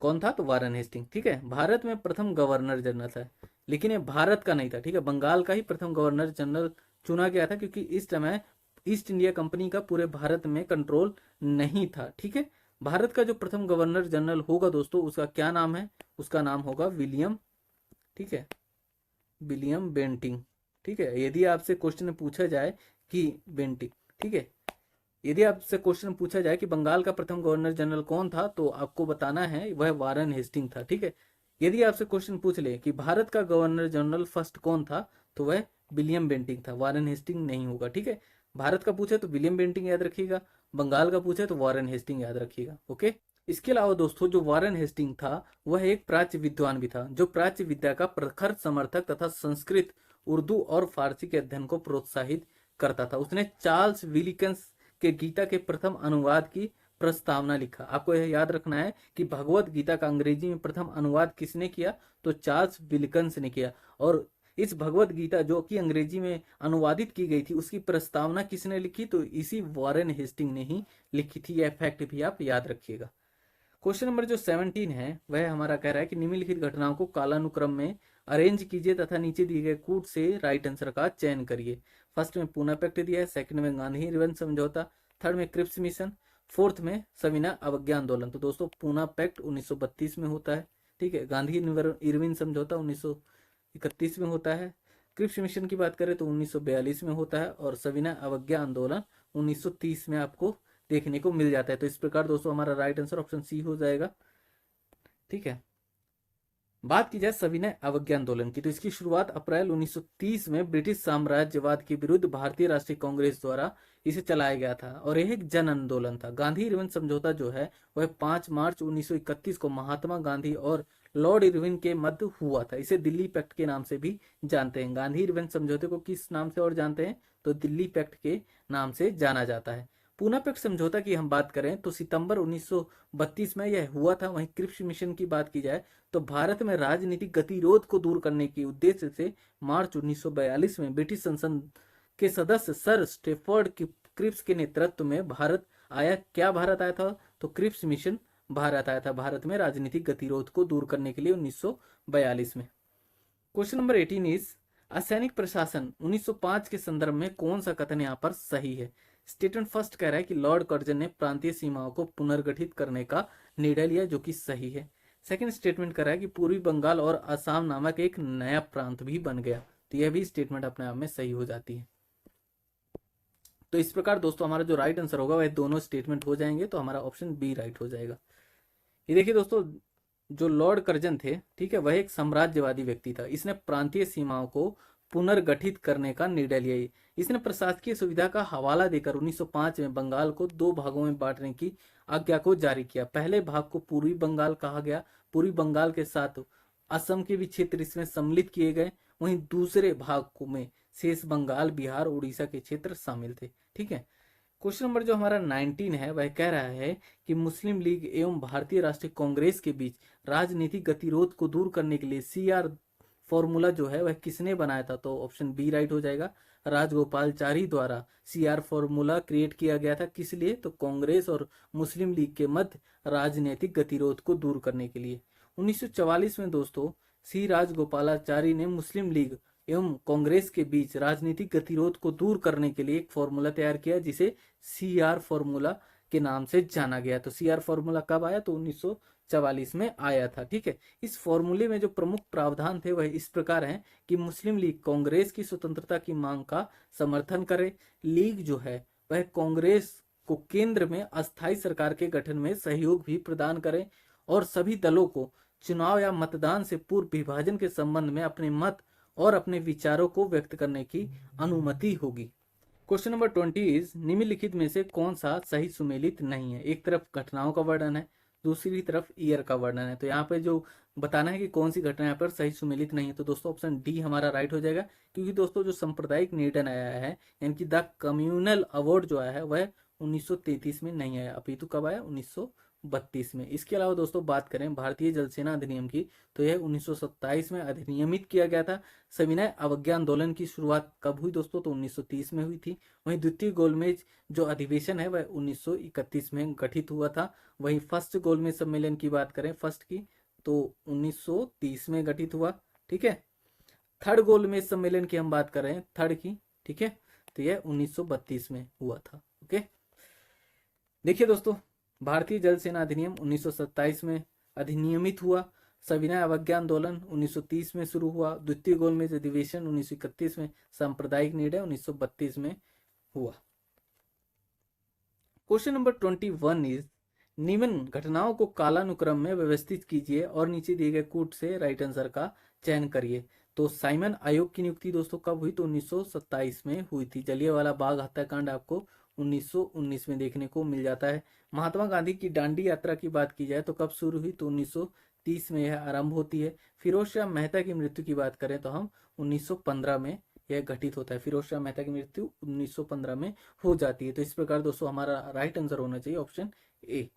Speaker 1: कौन था? तो वारेन हेस्टिंग, ठीक है। भारत में प्रथम गवर्नर जनरल था, लेकिन ये भारत का नहीं था, ठीक है, बंगाल का ही प्रथम गवर्नर जनरल चुना गया था, क्योंकि इस समय ईस्ट इंडिया कंपनी का पूरे भारत में कंट्रोल नहीं था, ठीक है। भारत का जो प्रथम गवर्नर जनरल होगा दोस्तों, उसका क्या नाम है? उसका नाम होगा विलियम, ठीक है, विलियम बेंटिंग, ठीक है। यदि आपसे क्वेश्चन पूछा जाए कि बेंटिंग, ठीक है, यदि आपसे क्वेश्चन पूछा जाए कि बंगाल का प्रथम गवर्नर जनरल कौन था, तो आपको बताना है वह वारेन हेस्टिंग था, ठीक है। यदि आपसे क्वेश्चन पूछ ले कि भारत का गवर्नर जनरल फर्स्ट कौन था, तो वह विलियम बेंटिंग था, वारेन हेस्टिंग नहीं होगा, ठीक है। भारत का पूछे तो विलियम बेंटिंग याद रखिएगा, बंगाल का पूछे तो वारेन हेस्टिंग याद रखिएगा, ओके। इसके अलावा दोस्तों जो वारेन हेस्टिंग था वह एक प्राच्य विद्वान भी था, जो प्राच्य विद्या का प्रखर समर्थक तथा संस्कृत, उर्दू और फारसी के अध्ययन को प्रोत्साहित करता था। उसने चार्ल्स विलिकन्स के गीता के प्रथम अनुवाद की प्रस्तावना लिखा। आपको यह याद रखना है कि भगवत गीता का अंग्रेजी में प्रथम अनुवाद किसने किया, तो चार्ल्स विलिकन्स ने किया। और इस भगवत गीता जो कि अंग्रेजी में अनुवादित की गई थी, उसकी प्रस्तावना किसने लिखी, तो इसी वारेन हेस्टिंग ने ही लिखी थी। यह फैक्ट भी आप याद रखिएगा। क्वेश्चन नंबर जो 17 है वह हमारा कह रहा है कि निम्नलिखित घटनाओं को कालानुक्रम में अरेंज कीजिए तथा नीचे दिए गए कूट से राइट आंसर का चयन करिए। फर्स्ट में पूना पैक्ट दिया है, सेकंड में गांधी इरविन समझौता, थर्ड में क्रिप्स मिशन, फोर्थ में सविनय अवज्ञा आंदोलन। तो दोस्तों पूना पैक्ट 1932 में होता है, ठीक है, गांधी इरविन समझौता 1931 में होता है, क्रिप्स मिशन की बात करें तो 1942 में होता है और सविनय अवज्ञा आंदोलन 1930 में आपको देखने को मिल जाता है। तो इस प्रकार दोस्तों हमारा राइट आंसर ऑप्शन सी हो जाएगा, ठीक है। बात की जाए सविनय अवज्ञा आंदोलन की, तो इसकी शुरुआत अप्रैल 1930 में ब्रिटिश साम्राज्यवाद के विरुद्ध भारतीय राष्ट्रीय कांग्रेस द्वारा इसे चलाया गया था और यह एक जन आंदोलन था। गांधी इरविन समझौता जो है वह 5 मार्च 1931 को महात्मा गांधी और लॉर्ड इरविन के मध्य हुआ था। इसे दिल्ली पैक्ट के नाम से भी जानते हैं। गांधी इरविन समझौते को किस नाम से और जानते हैं, तो दिल्ली पैक्ट के नाम से जाना जाता है। पूना पैक्ट समझौता की हम बात करें तो सितंबर 1932 में यह हुआ था। वहीं क्रिप्स मिशन की बात की जाए तो भारत में राजनीतिक गतिरोध को दूर करने के उद्देश्य से मार्च 1942 में ब्रिटिश संसद के सदस्य सर स्टेफर्ड क्रिप्स के नेतृत्व में भारत आया। क्या भारत आया था, तो क्रिप्स मिशन भारत आया था, भारत में राजनीतिक गतिरोध को दूर करने के लिए 1942 में। क्वेश्चन नंबर 18 इज असैनिक प्रशासन 1905 के संदर्भ में कौन सा कथन यहाँ पर सही है। स्टेटमेंट फर्स्ट कह रहा है कि लॉर्ड कर्जन ने प्रांतीय सीमाओं को पुनर्गठित करने का निर्णय लिया, जो कि सही है। सेकंड स्टेटमेंट कह रहा है कि पूर्वी बंगाल और असम नामक एक नया प्रांत भी बन गया, तो यह भी स्टेटमेंट अपने आप में सही हो जाती है। तो इस प्रकार दोस्तों हमारा जो राइट आंसर होगा वह दोनों स्टेटमेंट हो जाएंगे, तो हमारा ऑप्शन बी राइट हो जाएगा। ये देखिए दोस्तों, जो लॉर्ड कर्जन थे, ठीक है, वह एक साम्राज्यवादी व्यक्ति था। इसने प्रांतीय सीमाओं को पुनर्गठित करने का निर्णय लिया। इसने प्रशासकीय सुविधा का हवाला देकर 1905 में बंगाल को 2 भागों में बांटने की आज्ञा को जारी किया। पहले भाग को पूर्वी बंगाल कहा गया। पूर्वी बंगाल के साथ असम के भी क्षेत्र इसमें सम्मिलित किए गए। वहीं दूसरे भाग को में शेष बंगाल, बिहार, उड़ीसा के क्षेत्र शामिल थे। ठीक है। क्वेश्चन नंबर जो हमारा 19 है वह कह रहा है कि मुस्लिम लीग एवं भारतीय राष्ट्रीय कांग्रेस के बीच राजनीतिक गतिरोध को दूर करने के लिए CR फॉर्मूला जो है वह किसने बनाया था? तो ऑप्शन बी राइट हो जाएगा। राजगोपालचारी द्वारा CR फॉर्मूला क्रिएट किया गया था। किस लिए? तो कांग्रेस और मुस्लिम लीग के मध्य राजनीतिक गतिरोध को दूर करने के लिए। 1944 में दोस्तों सी राजगोपालाचारी ने मुस्लिम लीग एवं कांग्रेस के बीच राजनीतिक गतिरोध को दूर करने के लिए एक फॉर्मूला तैयार किया जिसे CR फॉर्मूला के नाम से जाना गया। तो CR फॉर्मूला कब आया? तो 1944 में आया था। ठीक है। इस फॉर्मूले में जो प्रमुख प्रावधान थे वह इस प्रकार हैं कि मुस्लिम लीग कांग्रेस की स्वतंत्रता की मांग का समर्थन करे। लीग जो है वह कांग्रेस को केंद्र में अस्थायी सरकार के गठन में सहयोग भी प्रदान करे और सभी दलों को चुनाव या मतदान से पूर्व विभाजन के संबंध में अपने मत और अपने विचारों को व्यक्त करने की अनुमति होगी। क्वेश्चन नंबर 20 निम्नलिखित में से कौन सा सही सुमेलित नहीं है? एक तरफ घटनाओं का वर्णन है, दूसरी तरफ ईयर का वर्णन है। तो यहाँ पे जो बताना है कि कौन सी घटना यहाँ पर सही सुमेलित नहीं है, तो दोस्तों ऑप्शन डी हमारा राइट हो जाएगा। क्योंकि दोस्तों जो सांप्रदायिक निर्णय आया है यानी कि द कम्युनल अवार्ड जो आया है वह 1933 में नहीं आया, अपितु कब आया? 1932 में। इसके अलावा दोस्तों बात करें भारतीय जल सेना अधिनियम की, तो यह 1927 में अधिनियमित किया गया था। सविनय अवज्ञा आंदोलन की शुरुआत कब हुई दोस्तों? तो 1930 में हुई थी। वहीं द्वितीय गोलमेज जो अधिवेशन है वह 1931 में गठित हुआ था। वहीं फर्स्ट गोलमेज सम्मेलन की बात करें फर्स्ट की, तो 1930 में गठित हुआ। ठीक है। थर्ड गोलमेज सम्मेलन की हम बात कर रहे हैं थर्ड की, ठीक है, तो यह 1932 में हुआ था। ओके, देखिए दोस्तों भारतीय जल सेना अधिनियम 1927 में अधिनियमित हुआ। सविनय अवज्ञा आंदोलन 1930 में शुरू हुआ। द्वितीय गोलमेज अधिवेशन 1931 में, सांप्रदायिक निर्णय 1932 में हुआ। क्वेश्चन नंबर 21 इज निम्न घटनाओं को कालानुक्रम में व्यवस्थित कीजिए और नीचे दिए गए कूट से राइट आंसर का चयन करिए। तो साइमन आयोग की नियुक्ति दोस्तों कब हुई? तो 1927 में हुई थी। जलियांवाला बाग हत्याकांड आपको 1919 में देखने को मिल जाता है। महात्मा गांधी की दांडी यात्रा की बात की जाए तो कब शुरू हुई? तो 1930 में यह आरंभ होती है। फिरोज शाह मेहता की मृत्यु की बात करें तो हम 1915 में यह घटित होता है। फिरोज शाह मेहता की मृत्यु 1915 में हो जाती है। तो इस प्रकार दोस्तों हमारा राइट आंसर होना चाहिए ऑप्शन ए।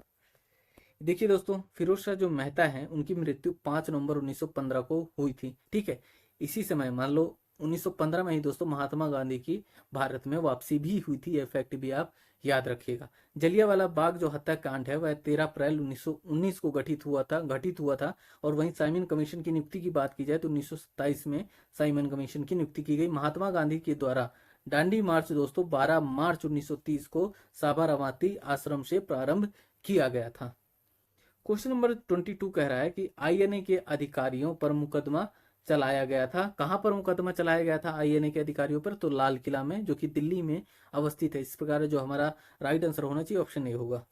Speaker 1: देखिए दोस्तों फिरोज शाह जो मेहता हैं उनकी मृत्यु 5 नवंबर 1915 को हुई थी। ठीक है। इसी समय मान लो 1915 में ही दोस्तों महात्मा गांधी की भारत में वापसी भी हुई थी। यह फैक्ट भी आप याद रखिएगा। जलियांवाला बाग जो हत्याकांड है वह 13 अप्रैल 1919 को घटित हुआ था। और वहीं साइमन कमीशन की नियुक्ति की बात की जाए तो 1927 में साइमन कमीशन की नियुक्ति की गई। महात्मा गांधी के द्वारा दांडी मार्च दोस्तों 12 मार्च 1930 को साबरमती आश्रम से प्रारंभ किया गया था। क्वेश्चन नंबर 22 कह रहा है कि INA के अधिकारियों पर मुकदमा चलाया गया था। कहां पर मुकदमा चलाया गया था INA के अधिकारियों पर? तो लाल किला में, जो कि दिल्ली में अवस्थित है। इस प्रकार जो हमारा राइट आंसर होना चाहिए ऑप्शन ए होगा।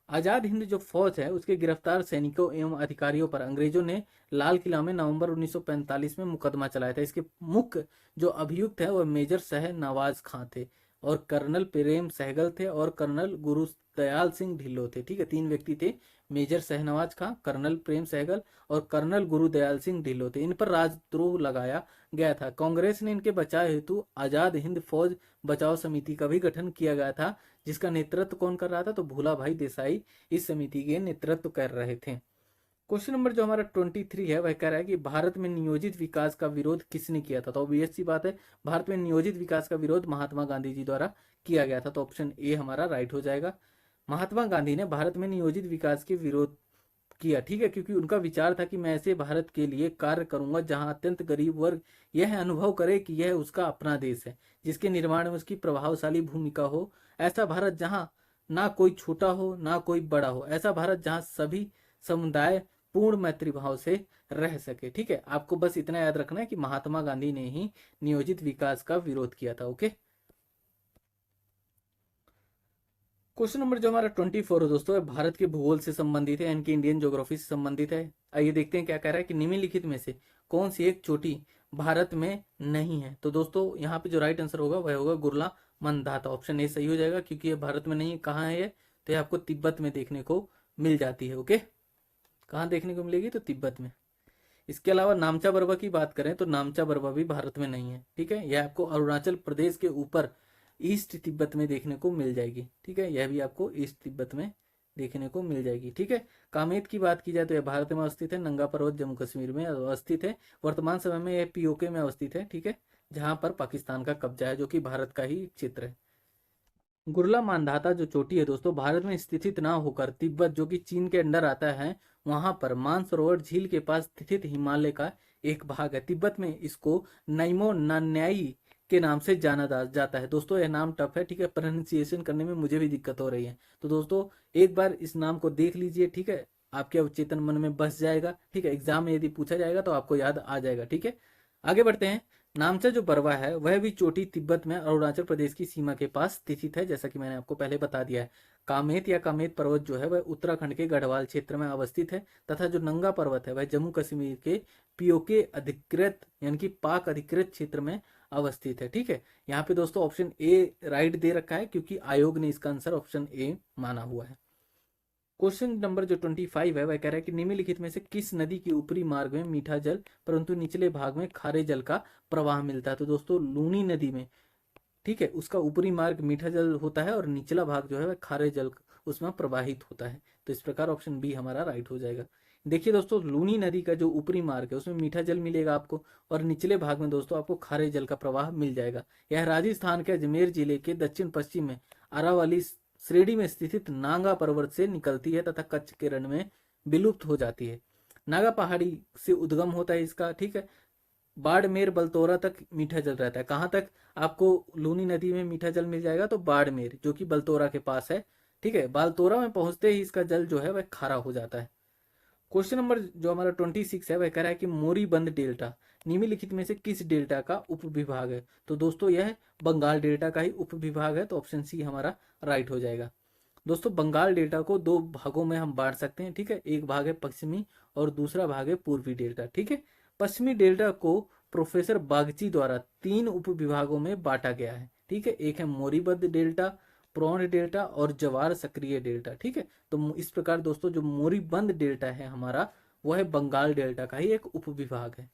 Speaker 1: आजाद हिंद जो फौज है उसके गिरफ्तार सैनिकों एवं अधिकारियों पर अंग्रेजों ने लाल किला में नवंबर 1945 में मुकदमा चलाया था। इसके मुख्य जो अभियुक्त है वह मेजर शह नवाज खां थे और कर्नल प्रेम सहगल थे और कर्नल गुरु दयाल सिंह ढिल्लो थे। ठीक है, 3 व्यक्ति थे, मेजर शहनवाज खां, कर्नल प्रेम सहगल और कर्नल गुरुदयाल सिंह ढिल्लो थे। इन पर राजद्रोह लगाया गया था। कांग्रेस ने इनके बचाव हेतु आजाद हिंद फौज बचाव समिति का भी गठन किया गया था, जिसका नेतृत्व कौन कर रहा था? तो भूला भाई देसाई इस समिति के नेतृत्व कर रहे थे। क्वेश्चन नंबर जो हमारा 23 है वह कह रहा है कि भारत में नियोजित विकास का विरोध किसने किया था? तो ऑब्वियस सी बात है, भारत में नियोजित विकास का विरोध महात्मा गांधी जी द्वारा किया गया था। तो ऑप्शन ए हमारा राइट हो जाएगा। महात्मा गांधी ने भारत में नियोजित विकास के विरोध किया। ठीक है, क्योंकि उनका विचार था कि मैं ऐसे भारत के लिए कार्य करूंगा जहां अत्यंत गरीब वर्ग यह अनुभव करे कि यह उसका अपना देश है, जिसके निर्माण में उसकी प्रभावशाली भूमिका हो। ऐसा भारत जहां ना कोई छोटा हो ना कोई बड़ा हो। ऐसा भारत जहां सभी समुदाय पूर्ण मैत्री भाव से रह सके। ठीक है, आपको बस इतना याद रखना है कि महात्मा गांधी ने ही नियोजित विकास का विरोध किया था। ओके, क्वेश्चन नंबर जो हमारा 24 है दोस्तों, है भारत के भूगोल से संबंधित है, यानी कि इंडियन ज्योग्राफी से संबंधित है। आइए देखते हैं क्या कह रहा है कि निम्नलिखित में से कौन सी एक चोटी भारत में नहीं है। तो दोस्तों यहाँ पे जो राइट आंसर होगा वह होगा गुरला मंदाता। ऑप्शन ए सही हो जाएगा, क्योंकि ये भारत में नहीं है। कहाँ है ये? तो ये आपको तिब्बत में देखने को मिल जाती है। ओके, कहाँ देखने को मिलेगी? तो तिब्बत में। इसके अलावा नामचा बरवा की बात करें तो नामचा बरवा भी भारत में नहीं है। ठीक है, यह आपको अरुणाचल प्रदेश के ऊपर ईस्ट तिब्बत में देखने को मिल जाएगी। ठीक है, यह भी आपको ईस्ट तिब्बत में देखने को मिल जाएगी। ठीक है, कामेत की बात की जाए तो यह भारत में अवस्थित है। नंगा पर्वत जम्मू कश्मीर में अवस्थित है। वर्तमान समय में यह पीओके में अवस्थित है। ठीक है, जहां पर पाकिस्तान का कब्जा है, जो कि भारत का ही क्षेत्र है। गुरला मांधाता जो चोटी है दोस्तों, भारत में स्थित ना होकर तिब्बत, जो कि चीन के अंडर आता है, वहां पर मानसरोवर झील के पास स्थित हिमालय का एक भाग है। तिब्बत में इसको नैमो नान्याई के नाम से जाना जाता है। दोस्तों यह नाम टफ है। ठीक है, प्रोनाउंसिएशन करने में मुझे भी दिक्कत हो रही है। तो दोस्तों एक बार इस नाम को देख लीजिए। ठीक है, आपके अवचेतन मन में बस जाएगा। ठीक है, एग्जाम में यदि पूछा जाएगा तो आपको याद आ जाएगा। ठीक है, आगे बढ़ते हैं। नामचा जो बरवा है वह भी चोटी तिब्बत में अरुणाचल प्रदेश की सीमा के पास स्थित है, जैसा कि मैंने आपको पहले बता दिया है। कामेत या कामेत पर्वत जो है वह उत्तराखंड के गढ़वाल क्षेत्र में अवस्थित है, तथा जो नंगा पर्वत है वह जम्मू कश्मीर के पीओके अधिकृत यानी कि पाक अधिकृत क्षेत्र में अवस्थित है। ठीक है, यहाँ पे दोस्तों ऑप्शन ए राइट दे रखा है, क्योंकि आयोग ने इसका आंसर ऑप्शन ए माना हुआ है। क्वेश्चन नंबर जो 25 है वह कह रहा है कि निम्नलिखित में से किस नदी के ऊपरी मार्ग में मीठा जल परंतु निचले भाग में खारे जल का प्रवाह मिलता है? तो दोस्तों लूनी नदी में, ठीक है, उसका ऊपरी मार्ग मीठा जल होता है और निचला भाग जो है वह खारे जल उसमें प्रवाहित होता है। तो इस प्रकार ऑप्शन बी हमारा राइट हो जाएगा। देखिए दोस्तों, लूनी नदी का जो ऊपरी मार्ग है उसमें मीठा जल मिलेगा आपको, और निचले भाग में दोस्तों आपको खारे जल का प्रवाह मिल जाएगा। यह राजस्थान के अजमेर जिले के दक्षिण पश्चिम में अरावली श्रेणी में स्थित नागा पर्वत से निकलती है तथा कच्छ के रण में विलुप्त हो जाती है। नागा पहाड़ी से उद्गम होता है इसका। ठीक है, बाड़मेर बलतोरा तक मीठा जल रहता है। कहाँ तक आपको लूनी नदी में मीठा जल मिल जाएगा? तो बाड़मेर, जो कि बलतोरा के पास है। ठीक है, बालतोरा में पहुंचते ही इसका जल जो है वह खारा हो जाता है। क्वेश्चन नंबर जो हमारा 26 है वह कह रहा है कि मोरीबंद डेल्टा निम्नलिखित में से किस डेल्टा का उपविभाग है? तो दोस्तों यह बंगाल डेल्टा का ही उपविभाग है। तो ऑप्शन सी हमारा राइट हो जाएगा। दोस्तों बंगाल डेल्टा को दो भागों में हम बांट सकते हैं। ठीक है, एक भाग है पश्चिमी और दूसरा भाग है पूर्वी डेल्टा। ठीक है, पश्चिमी डेल्टा को प्रोफेसर बागची द्वारा 3 उपविभागों में बांटा गया है। ठीक है, एक है मोरीबंद डेल्टा, प्रौढ़ डेल्टा और जवार सक्रिय डेल्टा। ठीक है, तो इस प्रकार दोस्तों जो मोरीबंद डेल्टा है हमारा, वह बंगाल डेल्टा का ही एक उपविभाग है।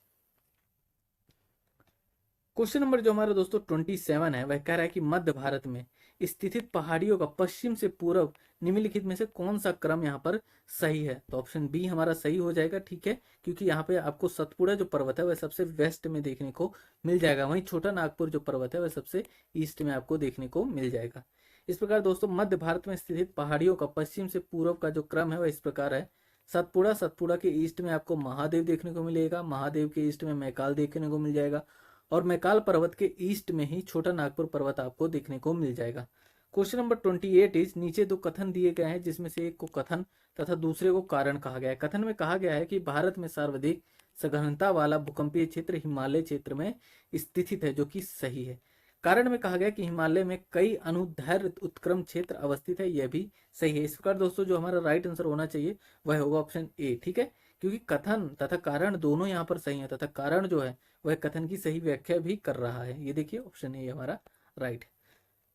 Speaker 1: क्वेश्चन नंबर जो हमारा दोस्तों 27 है वह कह रहा है कि मध्य भारत में स्थित पहाड़ियों का पश्चिम से पूर्व निम्नलिखित में से कौन सा क्रम यहाँ पर सही है? तो ऑप्शन बी हमारा सही हो जाएगा। ठीक है, क्योंकि यहाँ पे आपको सतपुड़ा जो पर्वत है वह सबसे वेस्ट में देखने को मिल जाएगा, वहीं छोटा नागपुर जो पर्वत है वह सबसे ईस्ट में आपको देखने को मिल जाएगा। इस प्रकार दोस्तों मध्य भारत में स्थित पहाड़ियों का पश्चिम से पूर्व का जो क्रम है वह इस प्रकार है। सतपुड़ा, सतपुड़ा के ईस्ट में आपको महादेव देखने को मिलेगा, महादेव के ईस्ट में मैकाल देखने को मिल जाएगा, और मैकाल पर्वत के ईस्ट में ही छोटा नागपुर पर्वत आपको देखने को मिल जाएगा। क्वेश्चन नंबर 28 इज, नीचे दो कथन दिए गए हैं जिसमें से एक को कथन तथा दूसरे को कारण कहा गया है। कथन में कहा गया है कि भारत में सर्वाधिक सघनता वाला भूकंपीय क्षेत्र हिमालय क्षेत्र में स्थित है, जो कि सही है। कारण में कहा गया कि हिमालय में कई अनुदैर्घ्य उत्क्रम क्षेत्र अवस्थित है, यह भी सही है। इस प्रकार दोस्तों जो हमारा राइट आंसर होना चाहिए वह होगा ऑप्शन ए। ठीक है, क्योंकि कथन तथा कारण दोनों यहाँ पर सही है, तथा कारण जो है वह कथन की सही व्याख्या भी कर रहा है। ये देखिए ऑप्शन ए हमारा राइट है।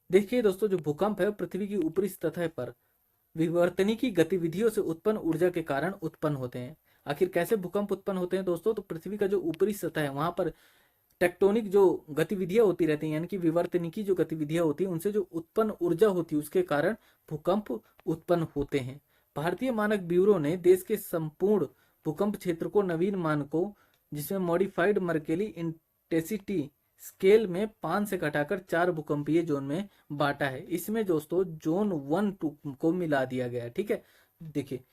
Speaker 1: देखिए दोस्तों जो भूकंप है पृथ्वी की ऊपरी सतह पर विवर्तनिकी गतिविधियों से उत्पन्न ऊर्जा के कारण उत्पन्न होते हैं। आखिर कैसे भूकंप उत्पन्न होते हैं दोस्तों? तो पृथ्वी का जो ऊपरी सतह है वहां पर टेक्टोनिक जो गतिविधियां होती रहती हैं, यानी कि विवर्तनिकी जो गतिविधियां होती हैं, उनसे जो उत्पन्न ऊर्जा होती है उसके कारण भूकंप उत्पन्न होते हैं। भारतीय मानक ब्यूरो ने देश के संपूर्ण भूकंप क्षेत्र को नवीन मानकों जिसमें मॉडिफाइड मर्केली इंटेंसिटी स्केल में 5 से घटाकर 4 भूकंपीय जोन में बांटा है। इसमें दोस्तों जोन 1-2 को मिला दिया गया है। ठीक है, देखिए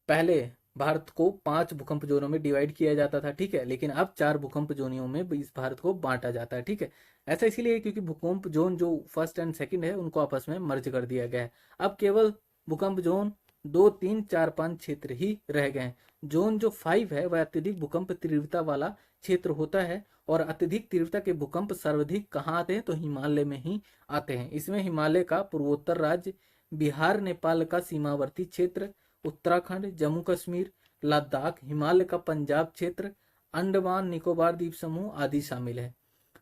Speaker 1: पहले भारत को 5 भूकंप जोनों में डिवाइड किया जाता था। ठीक है, लेकिन अब 4 भूकंप जोनियों में इस भारत को बांटा जाता है। ठीक है, ऐसा इसलिए क्योंकि भूकंप जोन जो फर्स्ट एंड सेकंड है उनको आपस में मर्ज कर दिया गया है। अब केवल भूकंप जोन 2, 3, 4, 5 क्षेत्र ही रह गए हैं। जोन जो 5 है वह अत्यधिक भूकंप तीव्रता वाला क्षेत्र होता है, और अत्यधिक तीव्रता के भूकंप सर्वाधिक कहाँ आते हैं? तो हिमालय में ही आते हैं। इसमें हिमालय का पूर्वोत्तर राज्य बिहार नेपाल का सीमावर्ती क्षेत्र, उत्तराखंड, जम्मू कश्मीर, लद्दाख, हिमालय का पंजाब क्षेत्र, अंडमान निकोबार द्वीप समूह आदि शामिल है।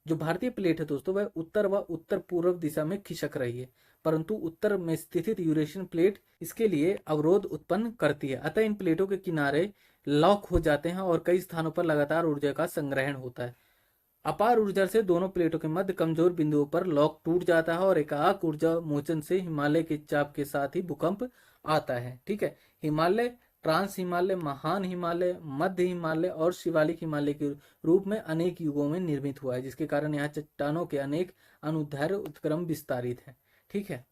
Speaker 1: जो भारतीय प्लेट है दोस्तों वह उत्तर व उत्तर पूर्व दिशा में खिसक रही है, परंतु उत्तर में स्थित यूरेशियन प्लेट इसके लिए अवरोध उत्पन्न करती है। अतः इन प्लेटों के किनारे लॉक हो जाते हैं और कई स्थानों पर लगातार ऊर्जा का संग्रहण होता है। अपार ऊर्जा से दोनों प्लेटों के मध्य कमजोर बिंदुओं पर लॉक टूट जाता है और एकाक ऊर्जा मोचन से हिमालय के चाप के साथ ही भूकंप आता है। ठीक है, हिमालय, ट्रांस हिमालय, महान हिमालय, मध्य हिमालय और शिवालिक हिमालय के रूप में अनेक युगों में निर्मित हुआ है, जिसके कारण यहाँ चट्टानों के अनेक अनुदैर्घ्य उत्क्रम विस्तारित है। ठीक है,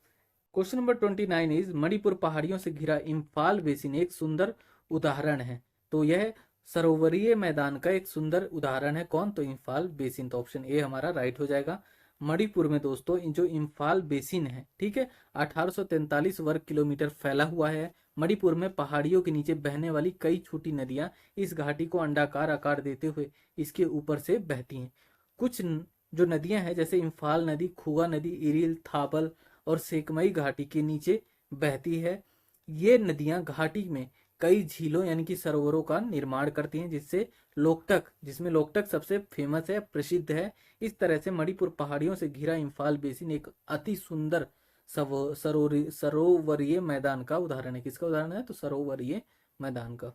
Speaker 1: क्वेश्चन नंबर 29 इज मणिपुर पहाड़ियों से घिरा इम्फाल बेसिन एक सुंदर उदाहरण है। तो यह सरोवरीय मैदान का एक सुंदर उदाहरण है। कौन? तो इम्फाल बेसिन। तो ऑप्शन ए हमारा राइट हो जाएगा। मणिपुर में दोस्तों जो इम्फाल बेसिन है, ठीक है, 1843 वर्ग किलोमीटर फैला हुआ है। मणिपुर में पहाड़ियों के नीचे बहने वाली कई छोटी नदियां इस घाटी को अंडाकार आकार देते हुए इसके ऊपर से बहती हैं। कुछ जो नदियां हैं जैसे इम्फाल नदी, खुगा नदी, इरिल, थाबल और सेकमई घाटी के नीचे बहती है। ये नदियां घाटी में कई झीलों यानी कि सरोवरों का निर्माण करती हैं, जिसमें लोकटक सबसे फेमस है, प्रसिद्ध है। इस तरह से मणिपुर पहाड़ियों से घिरा इम्फाल बेसिन एक अति सुंदर सरोवरीय मैदान का उदाहरण है। किसका उदाहरण है? तो सरोवरीय मैदान का।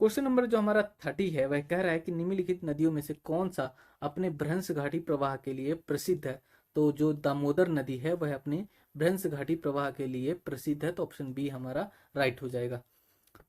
Speaker 1: क्वेश्चन नंबर जो हमारा 30 है वह कह रहा है कि निम्नलिखित नदियों में से कौन सा अपने भ्रंश घाटी प्रवाह के लिए प्रसिद्ध है। तो जो दामोदर नदी है वह अपने भ्रंश घाटी प्रवाह के लिए प्रसिद्ध है। तो ऑप्शन बी हमारा राइट हो जाएगा।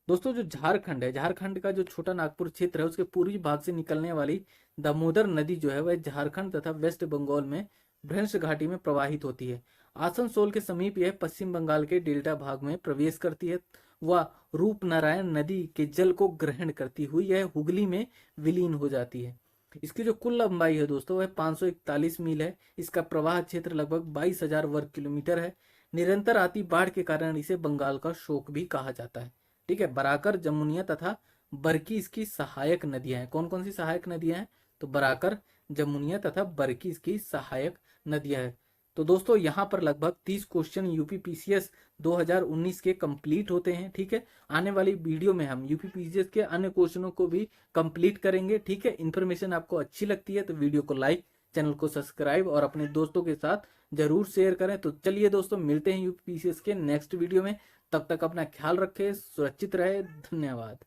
Speaker 1: दोस्तों जो झारखंड है, झारखंड का जो छोटा नागपुर क्षेत्र है उसके पूर्वी भाग से निकलने वाली दामोदर नदी जो है वह झारखंड तथा वेस्ट बंगाल में भ्रंश घाटी में प्रवाहित होती है। आसनसोल के समीप यह पश्चिम बंगाल के डेल्टा भाग में प्रवेश करती है। वह रूपनारायण नदी के जल को ग्रहण करती हुई यह हुगली में विलीन हो जाती है। इसकी जो कुल लंबाई है दोस्तों वह 541 मील है। इसका प्रवाह क्षेत्र लगभग 22,000 वर्ग किलोमीटर है। निरंतर आती बाढ़ के कारण इसे बंगाल का शोक भी कहा जाता है। ठीक है, बराकर, जमुनिया तथा बरकी इसकी सहायक नदियां हैं। कौन कौन सी सहायक नदियां हैं? तो बराकर, जमुनिया तथा बरकी इसकी सहायक नदियां हैं। तो दोस्तों यहाँ पर लगभग 30 क्वेश्चन यूपी पीसीएस 2019 के कंप्लीट होते हैं। ठीक है, आने वाली वीडियो में हम यूपी पीसीएस के अन्य क्वेश्चनों को भी कंप्लीट करेंगे। ठीक है, इन्फॉर्मेशन आपको अच्छी लगती है तो वीडियो को लाइक, चैनल को सब्सक्राइब और अपने दोस्तों के साथ जरूर शेयर करें। तो चलिए दोस्तों, मिलते हैं यूपी पीसीएस के नेक्स्ट वीडियो में। तब तक अपना ख्याल रखें, सुरक्षित रहे। धन्यवाद।